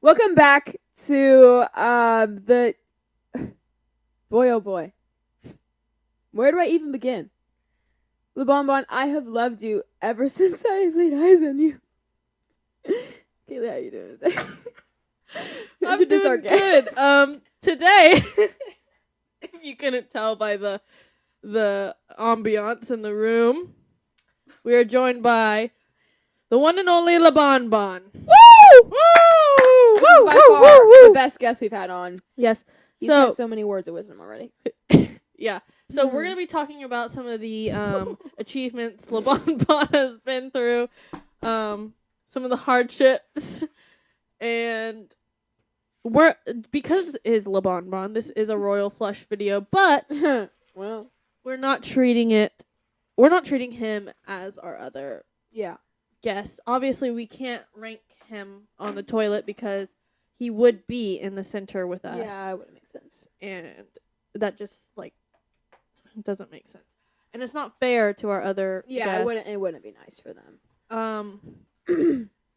Welcome back to the boy oh boy. Where do I even begin? Lebonbon, I have loved you ever since I laid eyes on you. Kaylee, how you doing today? I'm doing good. Today, if you couldn't tell by the ambiance in the room, we are joined by the one and only Lebonbon. Woo! Woo! This is by far the best guest we've had on. Yes. He's had so many words of wisdom already. Yeah. So we're going to be talking about some of the achievements Lebonbon has been through, some of the hardships, and because it is Lebonbon, this is a royal flush video, but well, we're not treating him as our other guest. Obviously, we can't rank him on the toilet because he would be in the center with us. Yeah, it wouldn't make sense. And that just, doesn't make sense. And it's not fair to our other guests. It wouldn't be nice for them.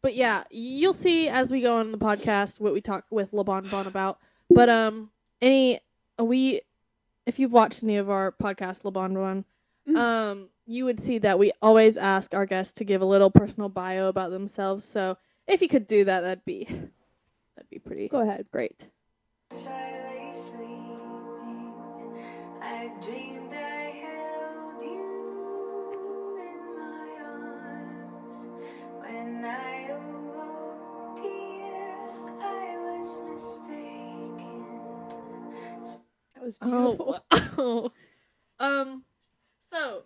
But yeah, you'll see as we go on the podcast what we talk with Lebonbon about. But if you've watched any of our podcast, Lebonbon, you would see that we always ask our guests to give a little personal bio about themselves. So if you could do that, that'd be pretty. Go ahead. Great. I dreamed I held you in my arms. When I awoke, dear, I was mistaken. That was beautiful. So.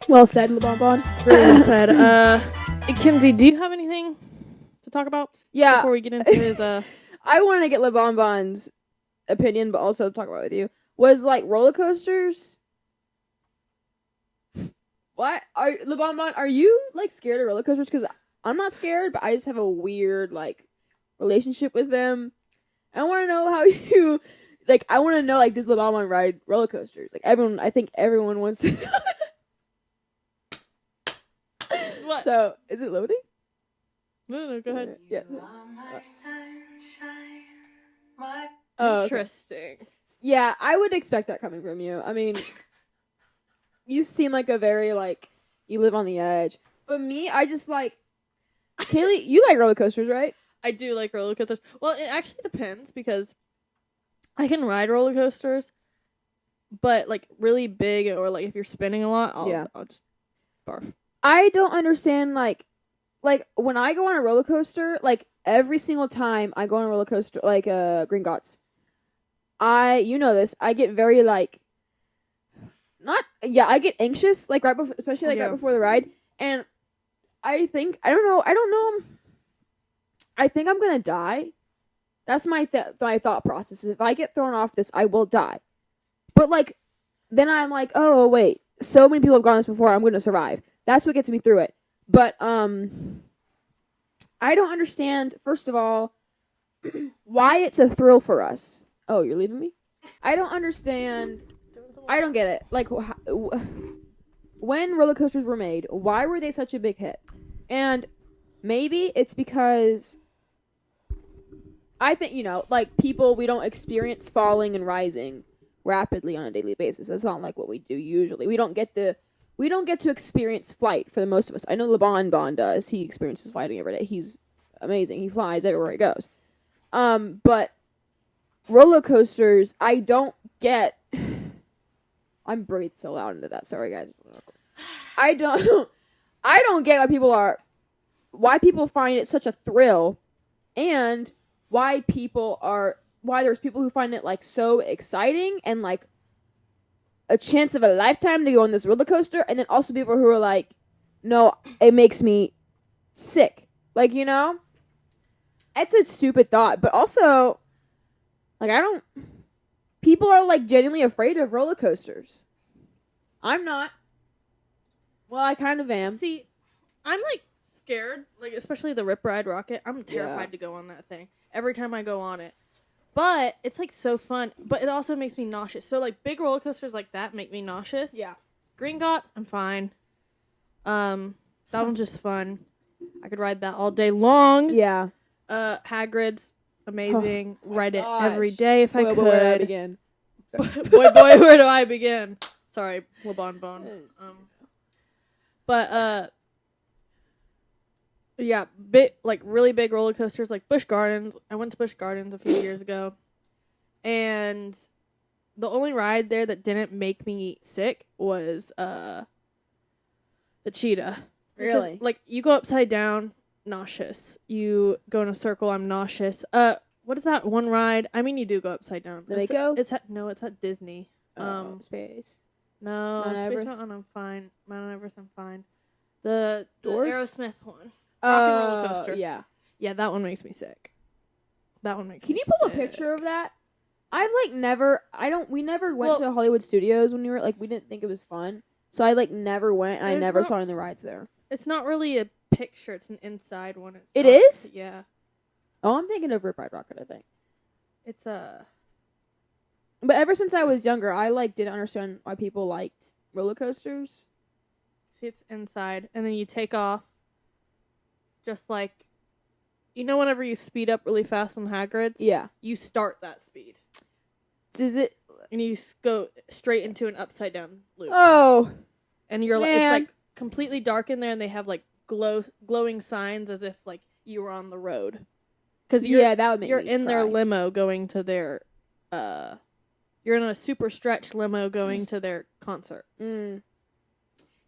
Well said, Lebonbon. Really well said. Kinsey, do you have anything to talk about? Yeah. Before we get into his I wanted to get Lebonbon's opinion, but also talk about it with you. Was roller coasters? What Lebonbon? Are you scared of roller coasters? Because I'm not scared, but I just have a weird relationship with them. I want to know how you I want to know does Lebonbon ride roller coasters? I think everyone wants to. What? So is it loading? No, go ahead. Yeah. You are my sunshine, my Interesting. Okay. Yeah, I would expect that coming from you. I mean, you seem like a very you live on the edge. But me, I just Kaylee, you like roller coasters, right? I do like roller coasters. Well, it actually depends because I can ride roller coasters, but really big or if you're spinning a lot, I'll just barf. I don't understand when I go on a roller coaster, every single time I go on a roller coaster Gringotts, you know this, I get very I get anxious right before, especially right before the ride, and I don't know I think I'm gonna die. That's my thought process. If I get thrown off this, I will die. But then I'm oh wait, so many people have gone this before, I'm gonna survive. That's what gets me through it. But I don't understand, first of all, why it's a thrill for us. Oh, you're leaving me? I don't understand. I don't get it. When roller coasters were made, why were they such a big hit? And maybe it's because I think, people, we don't experience falling and rising rapidly on a daily basis. That's not what we do usually. We don't get to experience flight for the most of us. I know Lebonbon does. He experiences flying every day. He's amazing. He flies everywhere he goes. But roller coasters, I don't get. I'm breathed so loud into that. Sorry, guys. I don't get why people find it such a thrill, and why there's people who find it so exciting and a chance of a lifetime to go on this roller coaster, and then also people who are no, it makes me sick. It's a stupid thought, but also, people are genuinely afraid of roller coasters. I'm not. Well, I kind of am. See, I'm scared, especially the Rip Ride Rocket. I'm terrified to go on that thing every time I go on it. But it's so fun, but it also makes me nauseous. So big roller coasters like that make me nauseous. Yeah. Gringotts, I'm fine. That one's just fun. I could ride that all day long. Yeah. Hagrid's amazing. Ride it gosh. every day if I could. Where do I begin? boy, where do I begin? Sorry, Lebonbon. Yeah, really big roller coasters like Busch Gardens. I went to Busch Gardens a few years ago, and the only ride there that didn't make me sick was the cheetah. Really? Because, you go upside down, nauseous. You go in a circle, I'm nauseous. What is that one ride? I mean, you do go upside down. The Mako? It's at Disney. Space. No, Mount Space Everest? Mountain, I'm fine. Mount Everest, I'm fine. The Dwarfs? Aerosmith one. Rock and roller coaster. Yeah. Yeah, that one makes me sick. Can you pull a picture of that? I've we never went to Hollywood Studios when we were we didn't think it was fun. So I never went and I never saw any of the rides there. It's not really a picture, it's an inside one. It is? Yeah. Oh, I'm thinking of Rip Ride Rocket, I think. It's But ever since I was younger, I didn't understand why people liked roller coasters. See, it's inside, and then you take off. Just whenever you speed up really fast on Hagrid's, Yeah. you start that speed, Does it? and you go straight into an upside down loop. Oh, And you're man. it's completely dark in there, and they have glowing signs as if you were on the road. Because that would make you're me in their cry. limo going to their you're in a super stretch limo going to their concert. Mm.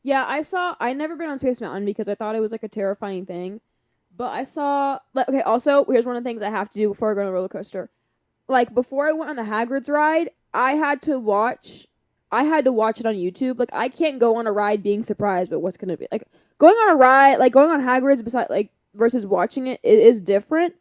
Yeah, I never been on Space Mountain because I thought it was a terrifying thing. But I saw, okay, also, here's one of the things I have to do before I go on a roller coaster. Before I went on the Hagrid's ride, I had to watch it on YouTube. I can't go on a ride being surprised by what's going to be. Going on a ride, going on Hagrid's versus watching it is different.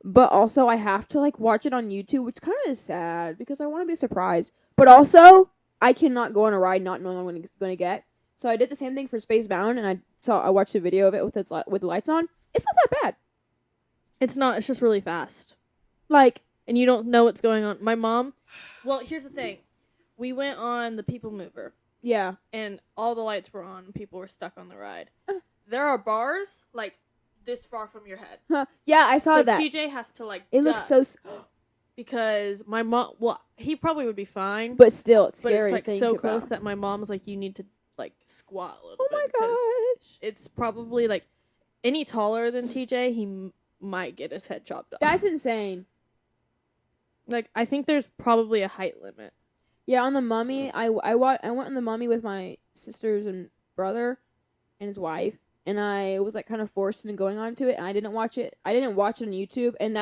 But also, I have to, watch it on YouTube, which kind of is sad because I want to be surprised. But also, I cannot go on a ride not knowing what I'm going to get. So I did the same thing for Space Mountain, and I watched a video of it with the lights on. It's not that bad. It's not. It's just really fast. And you don't know what's going on. My mom. Well, here's the thing. We went on the People Mover. Yeah. And all the lights were on. And people were stuck on the ride. There are bars this far from your head. Huh. Yeah, I saw that. So TJ has to It looks so. Because my mom. Well, he probably would be fine. But still, it's scary. But it's to think so about. close that my mom's you need to squat a little Oh bit. my gosh. It's probably any taller than TJ, he might get his head chopped off. That's insane. I think there's probably a height limit. Yeah, on the Mummy, I went on the Mummy with my sisters and brother and his wife, and I was kind of forced into going onto it, and I didn't watch it. I didn't watch it on YouTube, and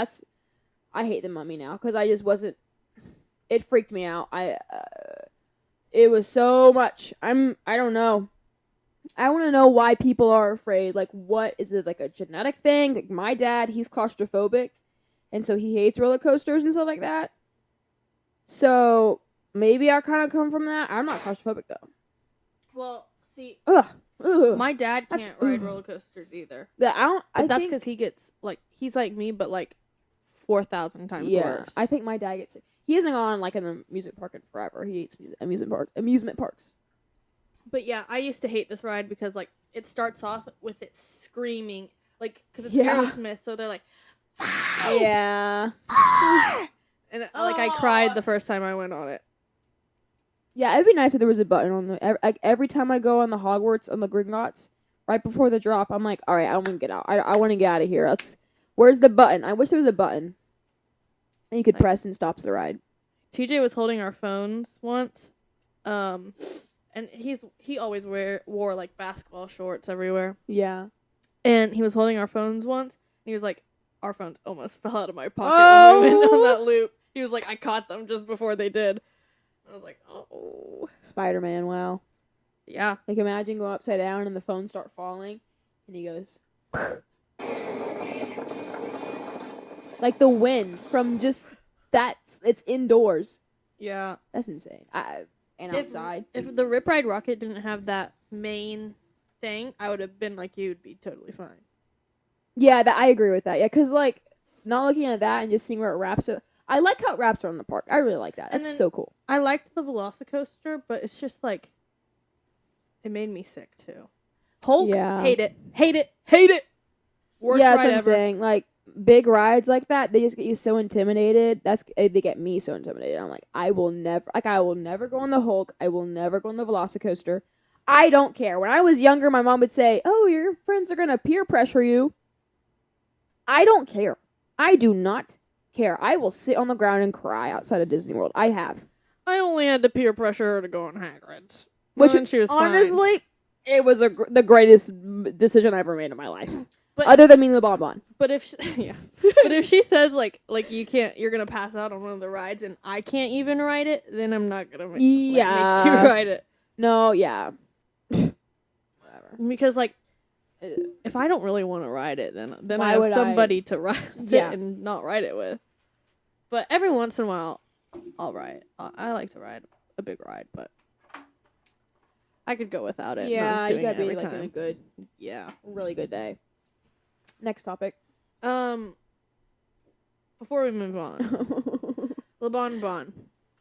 I hate the Mummy now because I just wasn't. It freaked me out. It was so much. I don't know. I want to know why people are afraid. What is it? A genetic thing? My dad, he's claustrophobic, and so he hates roller coasters and stuff like that. So maybe I kind of come from that. I'm not claustrophobic though. Well, see, Ugh. my dad can't ride roller coasters either. But that's because he gets he's like me, but 4,000 times worse. I think my dad gets it. He hasn't gone an amusement park in forever. He hates amusement parks. But yeah, I used to hate this ride because it starts off with it screaming because it's Yeah. Aerosmith, so they're Yeah. and I cried the first time I went on it. Yeah, it'd be nice if there was a button on the every time I go on the Hogwarts on the Gringotts, right before the drop, I'm all right, I want to get out. I want to get out of here. Where's the button? I wish there was a button. And you could press and stops the ride. TJ was holding our phones once, and he always wore basketball shorts everywhere. Yeah. And he was holding our phones once, and he was our phones almost fell out of my pocket when we went on that loop. He was I caught them just before they did. I was oh. Spider-Man, wow. Yeah. Imagine going upside down and the phones start falling, and he goes... the wind from just it's indoors. Yeah. That's insane. And outside. If the Rip Ride Rocket didn't have that main thing, I would have been you would be totally fine. Yeah, I agree with that. Yeah, because not looking at that and just seeing where it wraps up. I like how it wraps around the park. I really like that. That's so cool. I liked the Velocicoaster, but it's just it made me sick too. Hulk, Yeah. hate it. Worst yeah, ride that's what I'm ever. saying. Like, big rides like that, they just get you so intimidated. They get me so intimidated. I'm like, I will never go on the Hulk. I will never go on the Velocicoaster. I don't care. When I was younger, my mom would say, "Oh, your friends are gonna peer pressure you." I don't care. I do not care. I will sit on the ground and cry outside of Disney World. I have. I only had to peer pressure her to go on Hagrid's. Which, And she was fine. honestly, it was the greatest decision I ever made in my life. But other than meeting Lebonbon. But if but if she says like you can't, you're gonna pass out on one of the rides and I can't even ride it, then I'm not gonna make you ride it. No, yeah. Whatever. Because like, if I don't really want to ride it, then Why I have would somebody to sit and not ride it with. But every once in a while, I'll ride. I like to ride a big ride, but I could go without it. Yeah, you gotta be every like time. in a good, really good day. Next topic. Before we move on, Lebonbon.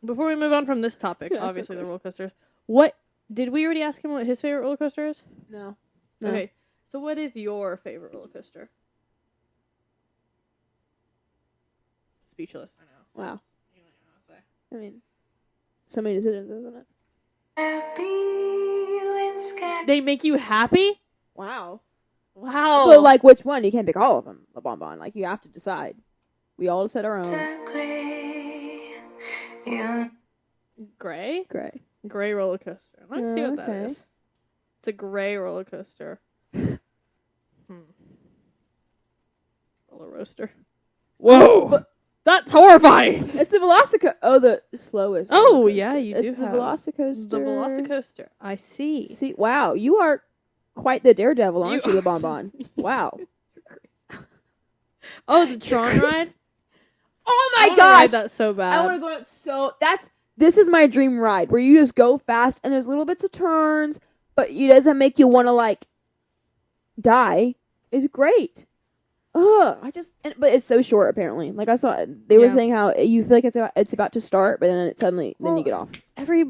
Before we move on from this topic, obviously the roller coasters. What did we already ask him? What his favorite roller coaster is? No. Okay, so what is your favorite roller coaster? Speechless. I know. Wow. I mean, so many decisions, isn't it? They make you happy? Wow. Wow. But like, which one? You can't pick all of them. Lebonbon. Like, you have to decide. We all said our own. Gray? Gray. Gray roller coaster. Let me see what that Okay. is. It's a gray roller coaster. Roller roaster. Whoa! But that's horrifying! It's the Velocicoaster. Oh, the slowest. Oh, roller yeah, coaster. you it's do the have Velocicoaster. The Velocicoaster. I see. See, wow, you are quite the daredevil, aren't you, Lebonbon? Wow. Oh, the Tron ride? Oh I my wanna gosh! ride that so bad. I want to go on this is my dream ride, where you just go fast and there's little bits of turns, but it doesn't make you want to, like, die. It's great. Ugh, but it's so short, apparently. Like, I saw, they were saying how you feel like it's about to start, but then then you get off. Every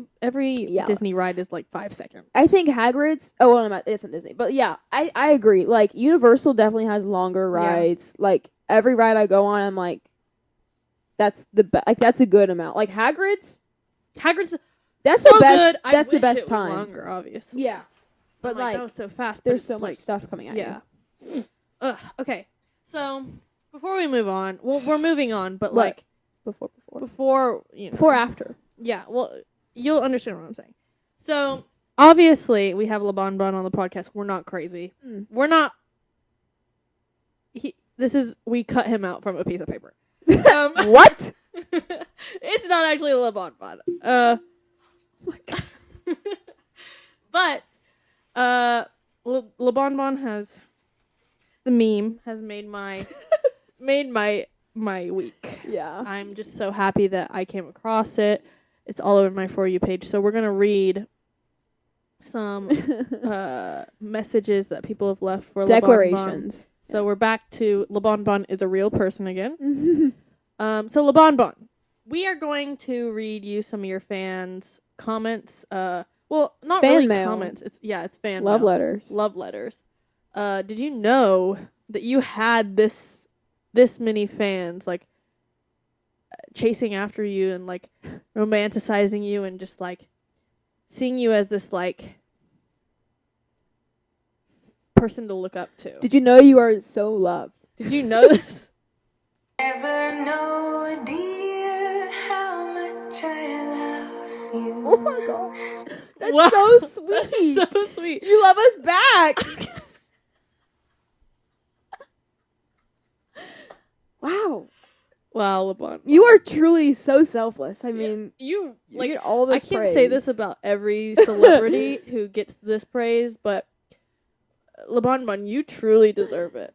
Disney ride is like 5 seconds. I think Hagrid's, it's not Disney, but yeah, I agree. Like, Universal definitely has longer rides. Yeah. Like, every ride I go on, I'm like, that's a good amount. Like, Hagrid's, that's so the best. Good. That's the best it time. Was longer, obviously. Yeah, but like, that was so fast. There's so much stuff coming at you. Ugh. Okay. So before we move on, well, we're moving on, but what? like before after. Yeah. Well, you'll understand what I'm saying. So obviously, we have Lebonbon on the podcast. We're not crazy. We're not. We cut him out from a piece of paper. What? It's not actually Lebonbon. Oh my God. But Lebonbon has the meme has made my week. Yeah. I'm just so happy that I came across it. It's all over my For You page. So we're gonna read some messages that people have left for declarations. Lebonbon. So we're back to Lebonbon is a real person again. So Lebonbon, we are going to read you some of your fans' comments. Well, not fan really mail. comments. It's fan love mail. letters. Love letters. Did you know that you had this many fans like chasing after you and like romanticizing you and just like seeing you as this like person to look up to? Did you know you are so loved? Did you know this? Ever know, dear, how much I love you? Oh my gosh. That's Wow. so sweet. That's so sweet. You love us back. Wow. Wow, Lebon. You are truly so selfless. I mean, you like, get all this I can't praise. say this about every celebrity who gets this praise, but Lebonbon, you truly deserve it.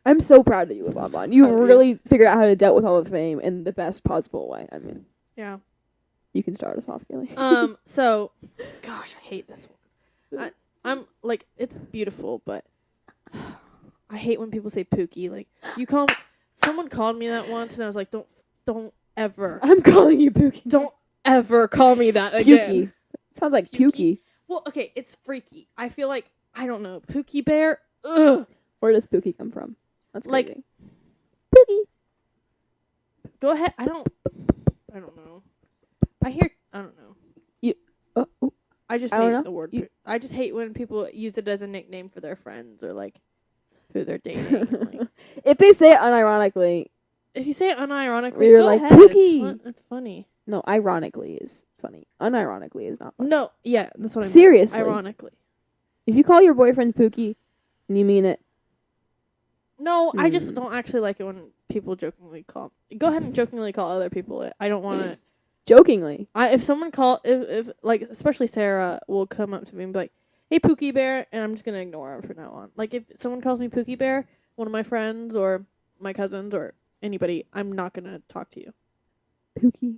I'm so proud of you, Lebonbon. You really figured out how to deal with all the fame in the best possible way. I mean, yeah. You can start us off, Kelly. So, gosh, I hate this one. I'm like, it's beautiful, but I hate when people say Pookie. Like, someone called me that once, and I was like, don't ever. I'm calling you Pookie. Don't ever call me that again. Pukey. Sounds like Pukey. Well, okay, it's freaky. I feel like, I don't know, Pookie Bear? Ugh. Where does Pookie come from? That's Like- crazy. Pookie. Go ahead. I don't know. I don't know. Oh. I just I don't hate know. the word. I just hate when people use it as a nickname for their friends or like who they're dating. Like, If they say it unironically, if you say it unironically, You're go like, ahead. Pookie. It's funny. no, ironically is funny. Unironically is not funny. No, yeah, that's what I mean. Seriously. Ironically. If you call your boyfriend Pookie and you mean it, No, I just don't actually like it when people jokingly call. Go ahead and jokingly call other people it. I don't want to. jokingly. If someone if like especially Sarah will come up to me and be like, "Hey Pookie Bear," and I'm just gonna ignore her from now on. Like if someone calls me Pookie Bear, one of my friends or my cousins or anybody, I'm not gonna talk to you, Pookie.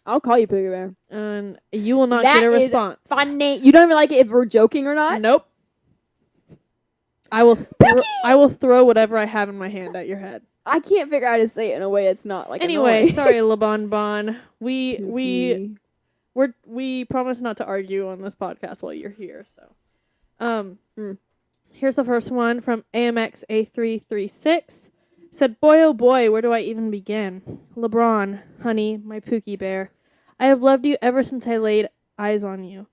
I'll call you Pookie Bear. and you will not That get a is response. Funny. You don't even like it if we're joking or not? Nope. I will throw whatever I have in my hand at your head. I can't figure out how to say it in a way it's not like Anyway, annoying. sorry, Lebonbon. We Pookie. we promise not to argue on this podcast while you're here. So, here's the first one from AMX A336. Said, "Boy, oh boy, where do I even begin? LeBron, honey, my Pookie Bear. I have loved you ever since I laid eyes on you.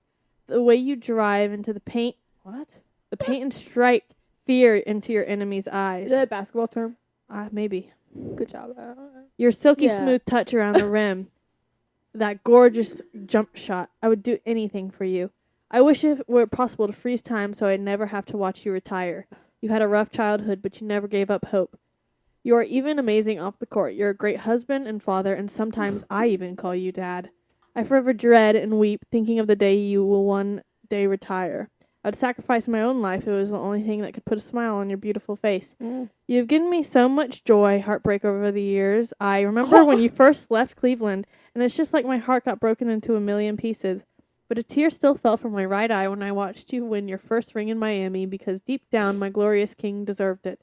The way you drive into the paint, the paint and strike fear into your enemy's eyes. Is that a basketball term? Maybe. Good job. Your silky Yeah. smooth touch around the rim. That gorgeous jump shot. I would do anything for you. I wish it were possible to freeze time so I'd never have to watch you retire. You had a rough childhood, but you never gave up hope. You are even amazing off the court. You're a great husband and father, and sometimes I even call you Dad. I forever dread and weep thinking of the day you will one day retire. I'd sacrifice my own life if it was the only thing that could put a smile on your beautiful face. You've given me so much joy, heartbreak over the years. I remember when you first left Cleveland, and it's just like my heart got broken into a million pieces. But a tear still fell from my right eye when I watched you win your first ring in Miami, because deep down, my glorious king deserved it.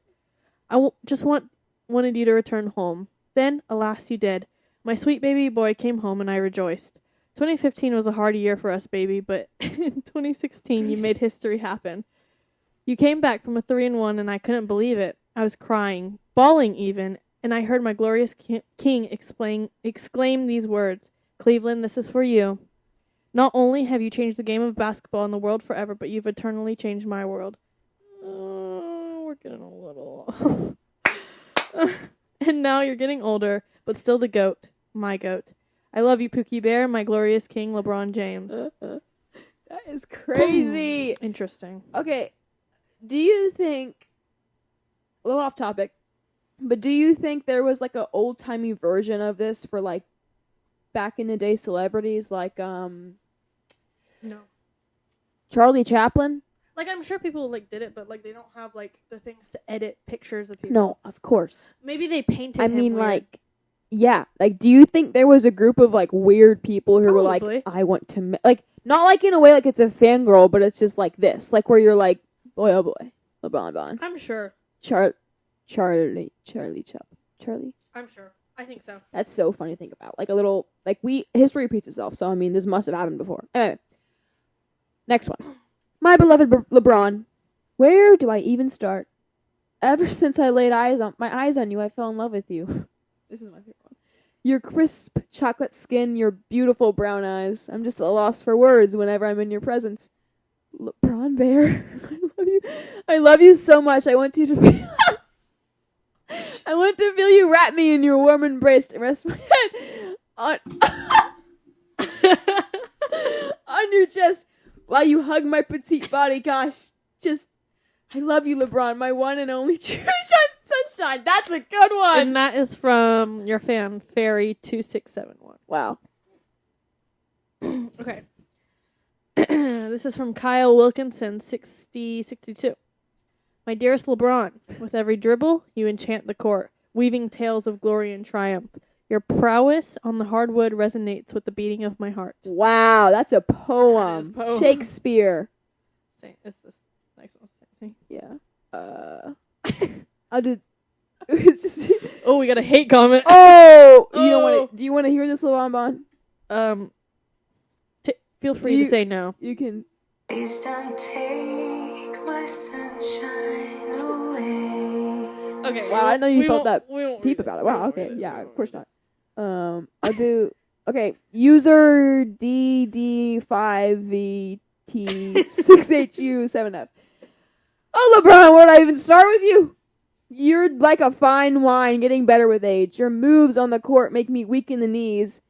I just wanted you to return home. Then, alas, you did. My sweet baby boy came home, and I rejoiced. 2015 was a hard year for us, baby, but in 2016, you made history happen. You came back from a 3-1, and I couldn't believe it. I was crying, bawling even, and I heard my glorious king exclaim these words, "Cleveland, this is for you. Not only have you changed the game of basketball and the world forever, but you've eternally changed my world." We're getting a little... And now you're getting older, but still the GOAT, my GOAT. I love you, Pookie Bear, my glorious king, LeBron James. That is crazy. Interesting. Okay, do you think, a little off topic, but do you think there was like an old-timey version of this for like back in the day celebrities like No. Charlie Chaplin? Like, I'm sure people like did it, but like they don't have like the things to edit pictures of people. No, of course. Maybe they painted I him mean, weird. like, yeah. Like, do you think there was a group of, like, weird people who were like, Probably. I want to... Like, not like in a way like it's a fangirl, but it's just like this. Like, where you're like, boy, oh boy. LeBon. I'm sure. Charlie. I'm sure. I think so. That's so funny to think about. Like, a little... Like, history repeats itself, so, I mean, this must have happened before. Anyway. Next one. My beloved LeBron. Where do I even start? Ever since I laid my eyes on you, I fell in love with you. This is my favorite one. Your crisp chocolate skin, your beautiful brown eyes. I'm just at a loss for words whenever I'm in your presence. LeBron Bear, I love you. I love you so much. I want you to be... I want to feel you wrap me in your warm embrace and rest my head on on your chest while you hug my petite body. Gosh, just... I love you, LeBron, my one and only true sunshine. That's a good one. And that is from your fan, Fairy2671. Wow. Okay. This is from Kyle Wilkinson, 6062. My dearest LeBron, with every dribble, you enchant the court, weaving tales of glory and triumph. Your prowess on the hardwood resonates with the beating of my heart. Wow, that's a poem. That is a poem. Shakespeare. Same. It's this next one. Same thing. Yeah. I'll do... It's just... Oh, we got a hate comment. Oh! You don't Oh. want to... Do you want to hear this, LeBon? Feel free to say no. You can... Please don't take my sunshine away. Okay. Wow, I didn't know you felt that we won't deep read about it. We Wow, won't okay. read it. Yeah, of course not. I'll do... Okay, user DD5VT6HU7F. Oh, LeBron, where did I even start with you? You're like a fine wine, getting better with age. Your moves on the court make me weak in the knees.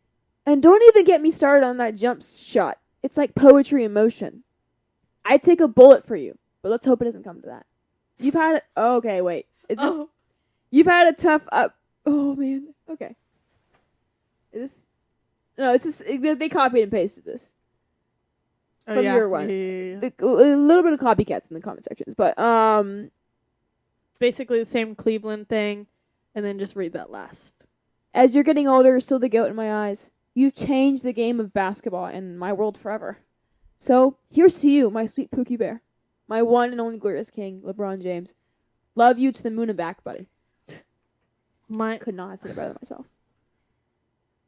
And don't even get me started on that jump shot. It's like poetry in motion. I'd take a bullet for you, but let's hope it doesn't come to that. You've had... okay, wait. Is this... Oh. You've had a tough up... Oh, man. Okay. Is this... No, it's just... They copied and pasted this. Oh, From yeah. your one. Yeah. A little bit of copycats in the comment sections, but Basically the same Cleveland thing, and then just read that last. as you're getting older, you're still the goat in my eyes. You've changed the game of basketball and my world forever. So here's to you, my sweet Pookie Bear, my one and only glorious king, LeBron James. Love you to the moon and back, buddy. My Could not have said it better than myself.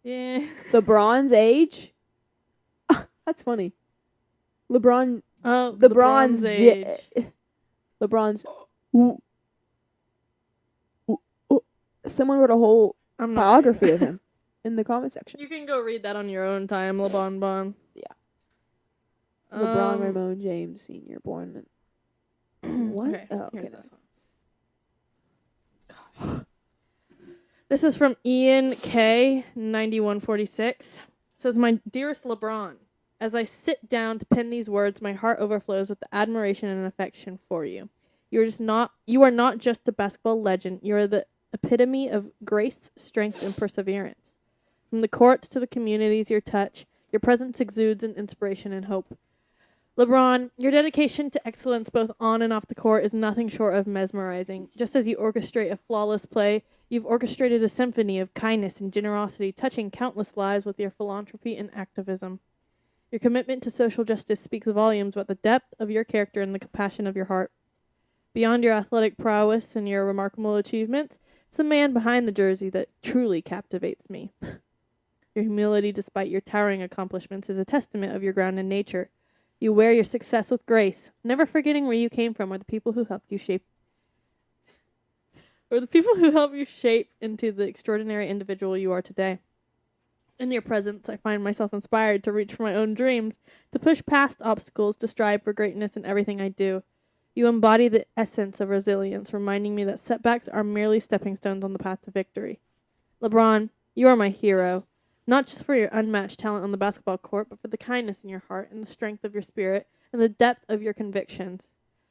yeah. The Bronze Age. That's funny. LeBron. Oh, The Bronze Age. LeBron's. Someone wrote a whole I'm not biography of him in the comment section. You can go read that on your own time, Lebonbon. Yeah. LeBron Um, Ramon James Sr. born in... What? Okay, Oh, here's okay. this one. Gosh. This is from Ian K. 9146. It says, "My dearest LeBron, as I sit down to pen these words, my heart overflows with the admiration and affection for you. You are not just a basketball legend. You are the epitome of grace, strength, and perseverance. From the courts to the communities you touch, your presence exudes an inspiration and hope. LeBron, your dedication to excellence both on and off the court is nothing short of mesmerizing. Just as you orchestrate a flawless play, you've orchestrated a symphony of kindness and generosity, touching countless lives with your philanthropy and activism. Your commitment to social justice speaks volumes about the depth of your character and the compassion of your heart. Beyond your athletic prowess and your remarkable achievements, it's the man behind the jersey that truly captivates me. Your humility, despite your towering accomplishments, is a testament of your grounded nature. You wear your success with grace, never forgetting where you came from or the people who helped you shape into the extraordinary individual you are today. In your presence, I find myself inspired to reach for my own dreams, to push past obstacles, to strive for greatness in everything I do. You embody the essence of resilience, reminding me that setbacks are merely stepping stones on the path to victory. LeBron, you are my hero, not just for your unmatched talent on the basketball court, but for the kindness in your heart and the strength of your spirit and the depth of your convictions.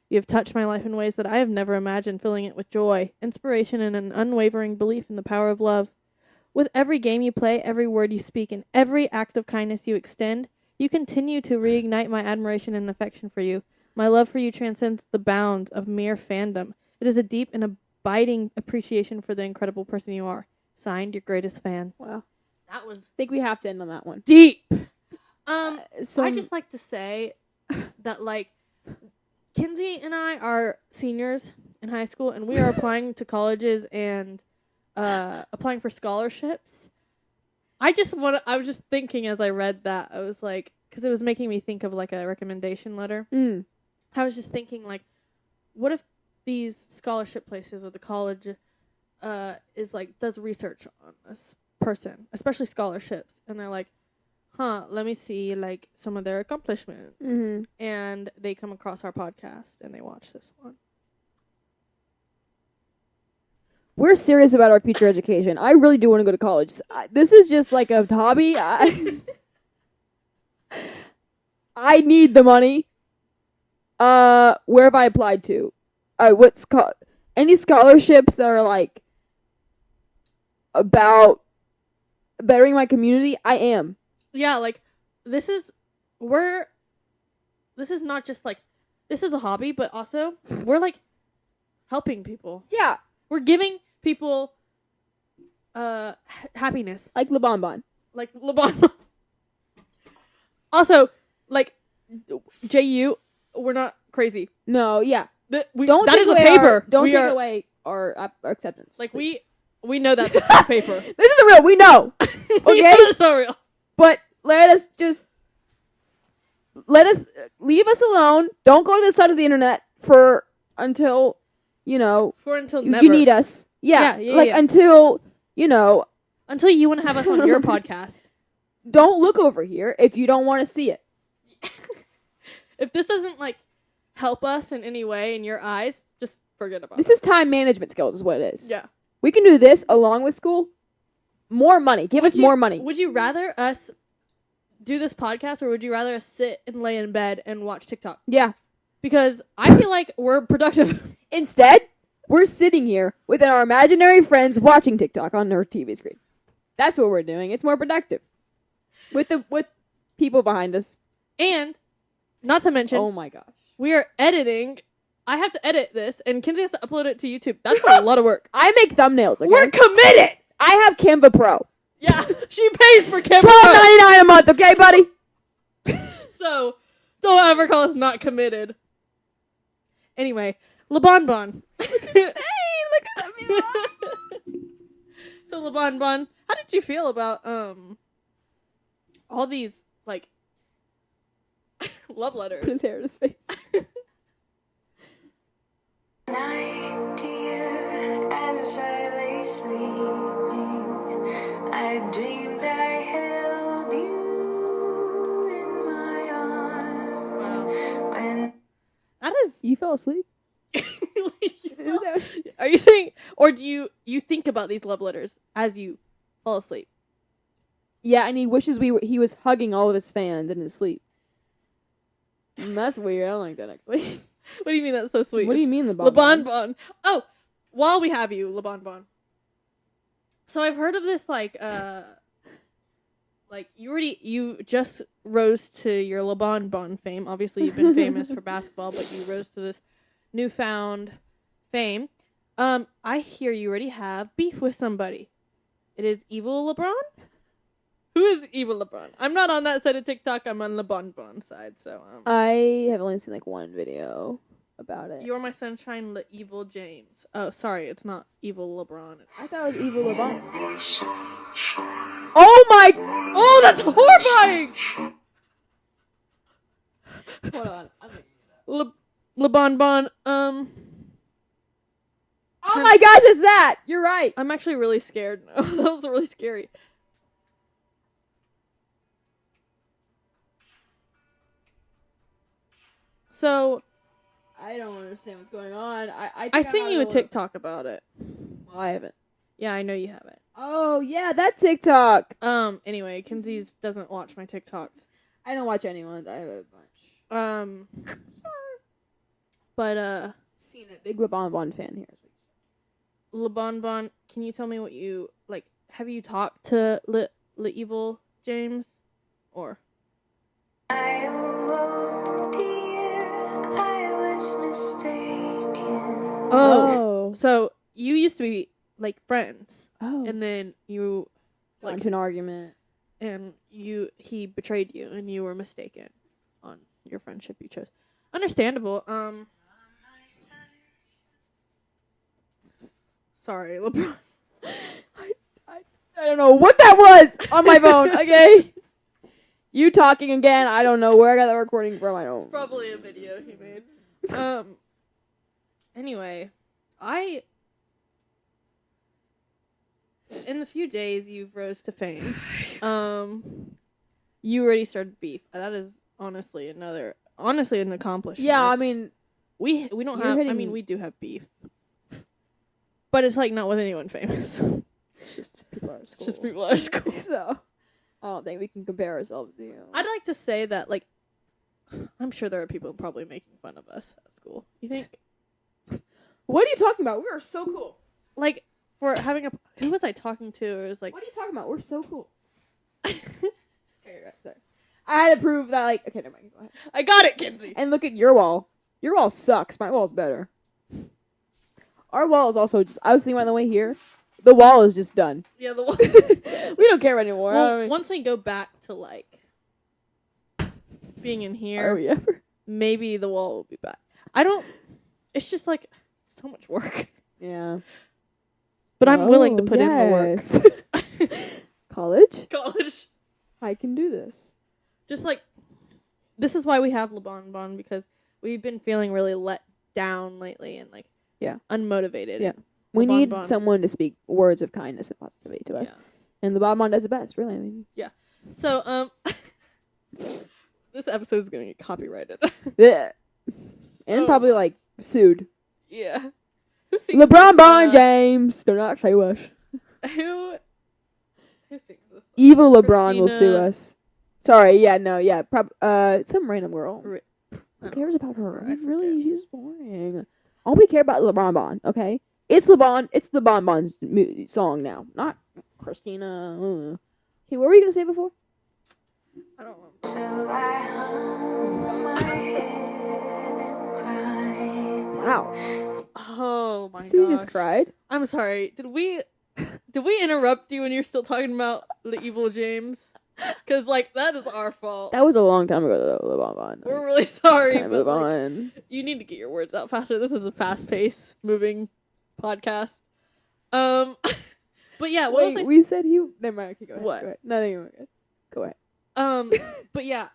You have touched my life in ways that I have never imagined, filling it with joy, inspiration, and an unwavering belief in the power of love. With every game you play, every word you speak, and every act of kindness you extend, you continue to reignite my admiration and affection for you. My love for you transcends the bounds of mere fandom. It is a deep and abiding appreciation for the incredible person you are. Signed, your greatest fan." Wow. That was I think we have to end on that one. deep. So I just like to say that, like, Kinsey and I are seniors in high school, and we are applying to colleges and applying for scholarships. I was just thinking as I read that, I was like, because it was making me think of like a recommendation letter. I was just thinking, like, what if these scholarship places or the college is like does research on this person, especially scholarships, and they're like, let me see like some of their accomplishments, and they come across our podcast and they watch this one. we're serious about our future education. I really do want to go to college. This is just like a hobby. I need the money. Where have I applied to? Any scholarships that are like about bettering my community? I am. Yeah, like this is not just like this is a hobby, but also we're like helping people. Yeah, We're giving people happiness. like Lebonbon. Like LeBron. Also, like JU, we're not crazy. No, yeah. That Don't is a take paper. Take away our acceptance. Like please. we know that's a paper. This isn't real. We know. We know it's not real. But let us leave us alone. Don't go to this side of the internet until you know, For until you never. need us. Yeah, Yeah, like yeah. until, you know, Until you want to have us on your podcast. don't look over here if you don't want to see it. If this doesn't, like, help us in any way in your eyes, just forget about This it. is time management skills is what it is. Yeah. We can do this along with school. More money. Give us more money. Would you rather us do this podcast, or would you rather us sit and lay in bed and watch TikTok? Yeah. Because I feel like we're productive. Instead, we're sitting here with our imaginary friends watching TikTok on our TV screen. That's what we're doing. It's more productive. With people behind us. And, not to mention, Oh my gosh. we are editing. I have to edit this, and Kinsey has to upload it to YouTube. That's a lot of work. I make thumbnails, okay? We're committed! I have Canva Pro. Yeah, she pays for camera. $12.99 a month, okay, buddy? So, don't ever call us not committed. Anyway, Lebonbon. Look at that. So, Lebonbon, how did you feel about all these, like, love letters? Put his hair in his face. Night, dear, as I lay sleeping, I dreamed I held you in my arms. When That is... You fell asleep? Are you saying... Or do you think about these love letters as you fall asleep? Yeah, and he wishes he was hugging all of his fans in his sleep. That's weird. I don't like that, actually. What do you mean that's so sweet? What do you mean, Lebonbon? Lebonbon. Oh, while we have you, Lebonbon. So I've heard of this, like you just rose to your Lebonbon fame. Obviously, you've been famous for basketball, but you rose to this newfound fame. I hear you already have beef with somebody. It is Evil LeBron? Who is Evil LeBron? I'm not on that side of TikTok. I'm on Lebonbon side, so I have only seen like one video about it. You're my sunshine, Leevil James. Oh, sorry, it's not Evil LeBron. I thought it was Evil LeBron. Oh my! Oh, that's horrifying! Hold on. Lebonbon, Oh my gosh, it's that! You're right. I'm actually really scared now. That was really scary. So, I don't understand what's going on. I sent you a TikTok about it. Well, I haven't. Yeah, I know you haven't. Oh yeah, that TikTok. Anyway, Kinsey doesn't watch my TikToks. I don't watch anyone. I have a bunch. But Seen it. Big Lebonbon fan here. Lebonbon, can you tell me what you like? Have you talked to Leevil James, or? I awoke, dear, I was mistaken. Oh, so you used to be like friends, Oh. and then you Got into an argument. and he betrayed you, and you were mistaken on your friendship you chose. Understandable. Sorry, LeBron. I don't know what that was on my phone. Okay. You talking again? I don't know where I got that recording from. I don't. Probably a video he made. Anyway, in the few days you've rose to fame, you already started beef. That is honestly an accomplishment. Yeah, I mean, we don't You're have. I hitting- mean, we do have beef, but it's like not with anyone famous. it's just people at school. Just people at our school. So, I don't think we can compare ourselves to you. I'd like to say that, like, I'm sure there are people probably making fun of us at school. You think? What are you talking about? We are so cool. Like, for having a... Who was I talking to? It was like... What are you talking about? We're so cool. Okay, right, sorry. I had to prove that, like... Okay, never mind. Go ahead. I got it, Kinsey! And look at your wall. Your wall sucks. My wall's better. Our wall is also just... I was thinking, by the way, here. The wall is just done. Yeah, the one... We don't care anymore. Well, once we go back to, like, being in here, Are we ever? maybe the wall will be back. I don't... It's just, like, so much work. Yeah. But I'm willing to put in the work. College? College. I can do this. Just, like... This is why we have Lebonbon, because we've been feeling really let down lately, and, like, Yeah. unmotivated. Yeah. We need Lebonbon. someone to speak words of kindness and positivity to us. Yeah. And Lebonbon does it best, really. I mean, So, this episode is going to get copyrighted. yeah. And So- probably, like, sued. Yeah. Who sings LeBron this, James! Do not say us. Who sings this? Evil LeBron will sue Christina- us. Sorry, some random girl. Ri- Who cares about her? I Really, she's boring. All we care about is LeBron, okay? It's LeBon's song now, not Christina. Okay, what were you gonna say before? I don't remember. So I hung my head and cried. Wow. Oh my So you gosh. just cried? I'm sorry. Did we interrupt you when you're still talking about Leevil James? Because, like, that is our fault. That was a long time ago, though, LeBon. We're really sorry. Just kinda But, move like, on. you need to get your words out faster. This is a fast-paced, moving podcast. But yeah, what was I We said he. Never mind. Okay, go ahead. What? Go ahead. Nothing. Go ahead. But yeah,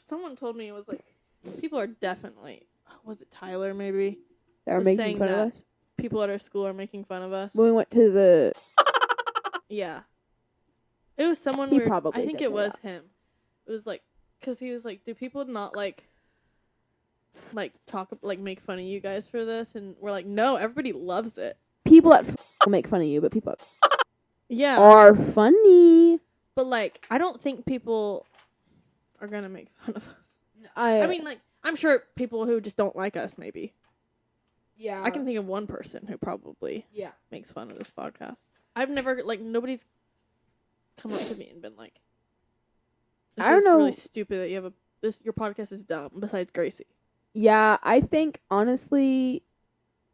someone told me it was like people are definitely. Was it Tyler? Maybe They were was making saying fun of that. us people at our school are making fun of us. when we went to the. Yeah, it was someone. He weird. probably I think did it say was that. him. It was like because he was like, "Do people not like talk make fun of you guys for this?" And we're like, "No, everybody loves it." People that will make fun of you, but people Yeah, are funny. but like, I don't think people are gonna make fun of us. I I mean, like, I'm sure people who just don't like us, maybe. yeah. I can think of one person who probably makes fun of this podcast. I've never, like, nobody's come up to me and been like, this I don't is know. really stupid that you have your podcast is dumb, besides Gracie. Yeah, I think honestly,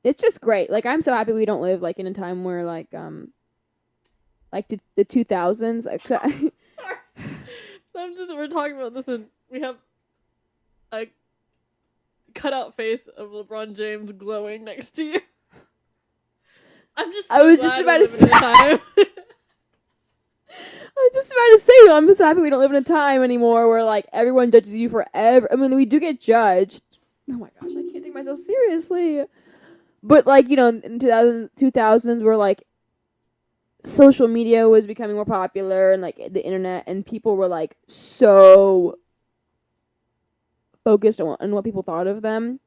it's just great. Like, I'm so happy we don't live like in a time where like the 2000s. Sorry. We're talking about this and we have a cutout face of LeBron James glowing next to you. I'm just. I was just about to say. I was just about to say, I'm so happy we don't live in a time anymore where like everyone judges you forever. I mean, we do get judged. Oh my gosh, I can't take myself seriously. But like, you know, in 2000s where like social media was becoming more popular and like the internet, and people were like so focused on what people thought of them.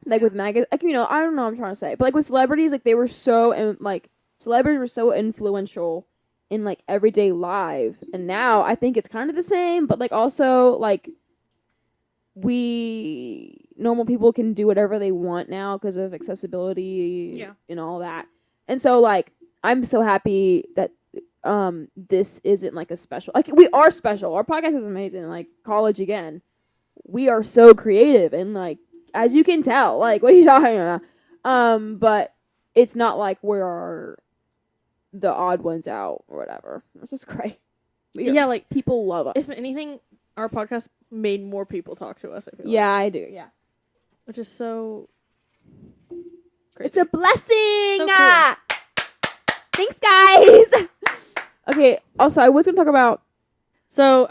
Like with magazines, like, you know, I don't know what I'm trying to say, but like with celebrities, like they were so celebrities were so influential in like everyday life, and now I think it's kind of the same, but like also like we normal people can do whatever they want now because of accessibility and all that. And so like I'm so happy that this isn't like a special, like we are special. Our podcast is amazing. Like college again, we are so creative and like as you can tell, like what are you talking about? But it's not like we're the odd ones out or whatever. It's just great. Yeah, like people love us. if anything, our podcast made more people talk to us. I feel Yeah, like. I do. Yeah, Which is so crazy. it's a blessing. So cool. Thanks, guys. Okay. Also, I was gonna talk about. So,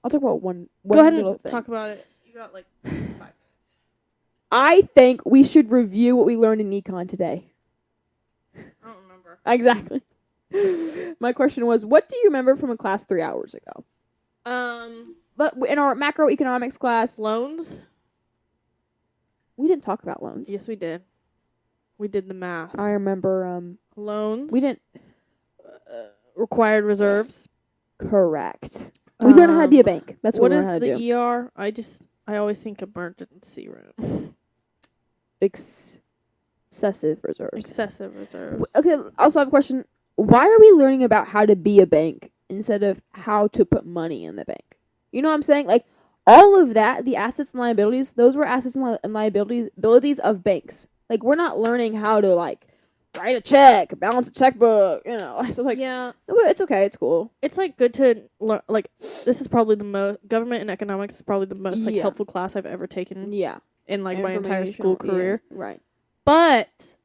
I'll talk about one go ahead little and thing. talk about it. You got like 5 minutes. I think we should review what we learned in econ today. I don't remember. Exactly. My question was, what do you remember from a class 3 hours ago? But in our macroeconomics class, Loans? we didn't talk about loans. Yes, we did. We did the math. I remember Loans. we didn't. Required reserves. Correct. We learned how to be a bank. That's what What we is learned how to the do. ER? I always think emergency room. Excessive reserves. Excessive reserves. Okay, also I have a question. Why are we learning about how to be a bank instead of how to put money in the bank? You know what I'm saying? Like, all of that, the assets and liabilities, those were assets and liabilities of banks. Like, we're not learning how to, like, write a check, balance a checkbook, you know. So, like, Yeah. it's okay, it's cool. It's, like, good to learn. Like, this is probably the most... Government and economics is probably the most, like, Yeah. helpful class I've ever taken Yeah. in, like, my entire school Informational, career. yeah, right. But...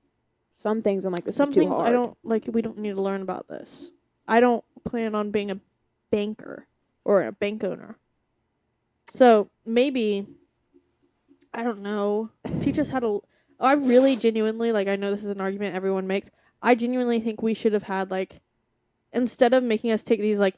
Some things I'm like, this Some is too things hard. I don't like. We don't need to learn about this. I don't plan on being a banker or a bank owner. So maybe I don't know. Teach us how to. I really genuinely, like, I know this is an argument everyone makes. I genuinely think we should have had, like, instead of making us take these, like,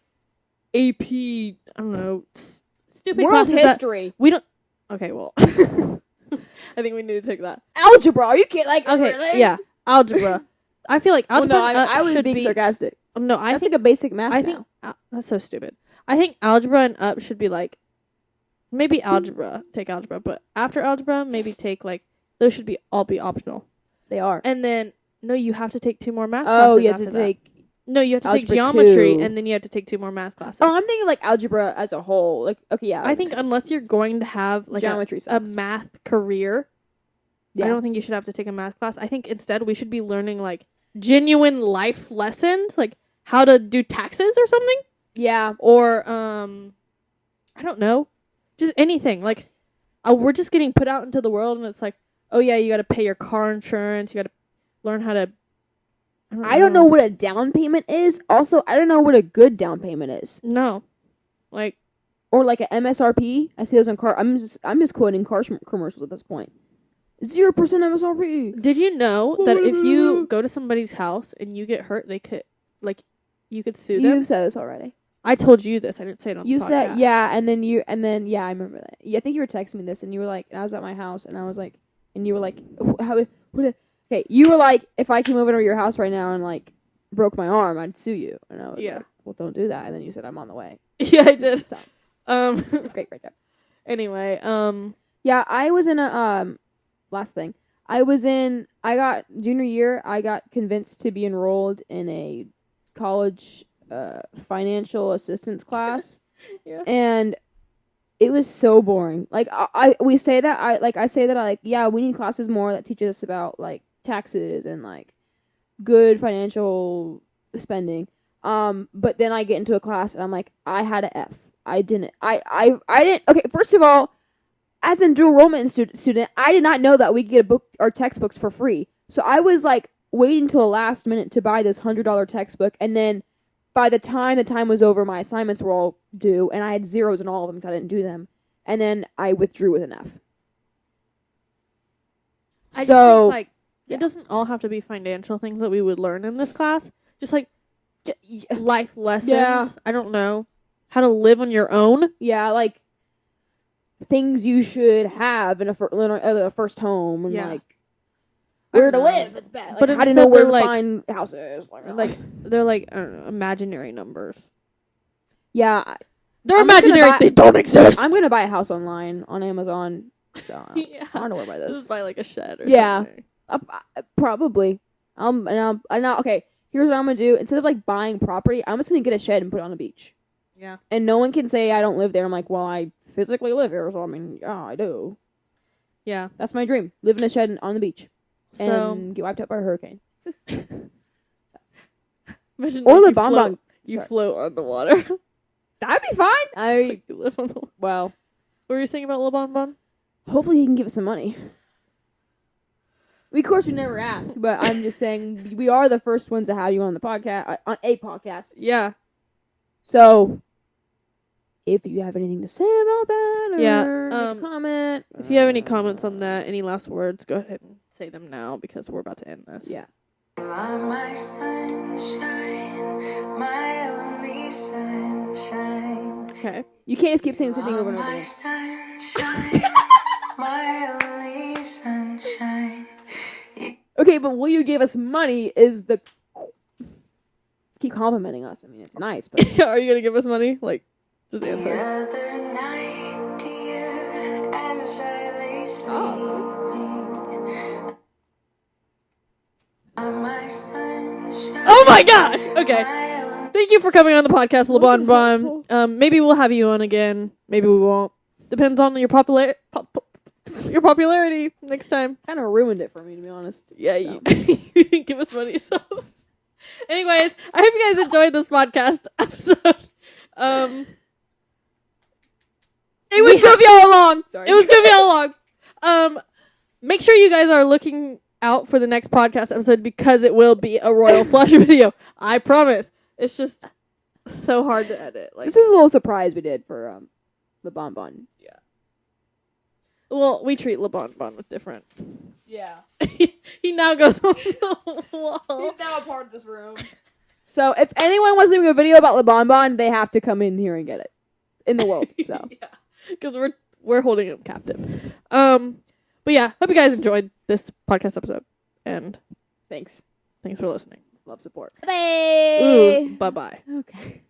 AP, I don't know, stupid World classes history. we don't. Okay, well, I think we need to take that. Algebra. Are you kidding? Like, Okay, really? yeah, algebra. I feel like algebra. Well, no, I was should being be sarcastic. No, I That's think like a basic math. I think that's so stupid. I think algebra and up should be like maybe algebra. Take algebra, but after algebra, maybe take like those should be all be optional. they are. And then no, you have to take 2 more math Oh, classes. you have to after that. take. No, you have to take algebra geometry, 2. and then you have to take 2 more math classes. Oh, I'm thinking like algebra as a whole. Like, okay, yeah. I think unless you're going to have like geometry a sucks. math career, Yeah. I don't think you should have to take a math class. I think instead we should be learning like genuine life lessons, like how to do taxes or something. Yeah. Or I don't know, just anything. Like we're just getting put out into the world, and it's like, oh yeah, you got to pay your car insurance. You got to learn how to. I don't know what a down payment is. Also, I don't know what a good down payment is. No, like Or like a MSRP. I see those on car. I'm just quoting car commercials at this point. 0% MSRP. did you know that if you go to somebody's house and you get hurt, they could you could sue them? You've said this already. I told you this. I didn't say it on You the podcast. said yeah, and then yeah, I remember that. Yeah, I think you were texting me this, and you were like, and I was at my house, and I was like, and you were like, okay, you were like, if I came over to your house right now and like broke my arm, I'd sue you, and I was like, well, don't do that, and then you said I'm on the way. Yeah, I did. Okay, right there. Anyway, Yeah, I was in a last thing. I got junior year. I got convinced to be enrolled in a college financial assistance class. Yeah. And it was so boring. Like we say that I say that yeah, we need classes more that teaches us about like taxes and like good financial spending. But then I get into a class and I'm like, I had an F. I didn't. Okay, first of all, as a dual enrollment student, I did not know that we could get a book or textbooks for free. So I was like waiting till the last minute to buy this $100 textbook, and then by the time was over, my assignments were all due, and I had zeros in all of them because I didn't do them. And then I withdrew with an F. I just think, like, it doesn't all have to be financial things that we would learn in this class. Just like life lessons. Yeah. I don't know. How to live on your own. Yeah, like things you should have in a first home, and like where to live. It's bad. Like, But how to instead know where to they're, like- find houses. They're like, I don't know, imaginary numbers. Yeah, They're I'm just gonna imaginary. buy- They don't exist. I'm gonna buy a house online on Amazon. So Yeah. I don't know where to buy Just this. buy like a shed or Yeah. something. Probably. Okay. Here's what I'm gonna do. Instead of like buying property, I'm just gonna get a shed and put it on the beach. Yeah. And no one can say I don't live there. I'm like, well, I physically live here, so I mean, yeah, I do. Yeah. That's my dream. Live in a shed on the beach So and get wiped out by a hurricane. imagine Or like, Lebonbon. you Sorry. float on the water. That'd be fine. Like you live on the. What Well, were you saying about Lebonbon? hopefully he can give us some money. Of course, we never ask, but I'm just saying we are the first ones to have you on the podcast, on a podcast. Yeah. So, if you have anything to say about that, or Yeah, make a comment, If you have any comments on that, any last words, go ahead and say them now because we're about to end this. yeah. You are my sunshine, my only sunshine. Okay. You can't just keep saying the same thing over and over My again. sunshine, my only sunshine. Okay, but will you give us money? Is the keep complimenting us? I mean, it's nice, but Are you gonna give us money? Like, just The answer. other night, dear, as I lay sleeping, my sunshine. Oh my gosh! Okay. My only Thank you for coming on the podcast, Lebonbon. Maybe we'll have you on again. Maybe we won't. Depends on your popularity next time. kind of ruined it for me, to be honest. Yeah, So. you didn't give us money, so. Anyways, I hope you guys enjoyed this podcast episode. It was goofy all along. Sorry, It was gonna be all long. Make sure you guys are looking out for the next podcast episode because it will be a Royal Flush video. I promise. It's just so hard to edit. Like, This is a little surprise we did for the bonbon. Well, we treat Lebonbon with different. Yeah. He now goes on the wall. He's now a part of this room. So if anyone wants to make a video about Lebonbon, they have to come in here and get it. In the world, so. Yeah. Because we're holding him captive. But yeah, hope you guys enjoyed this podcast episode. And Thanks. thanks for listening. Love support. Ooh, bye-bye. Okay.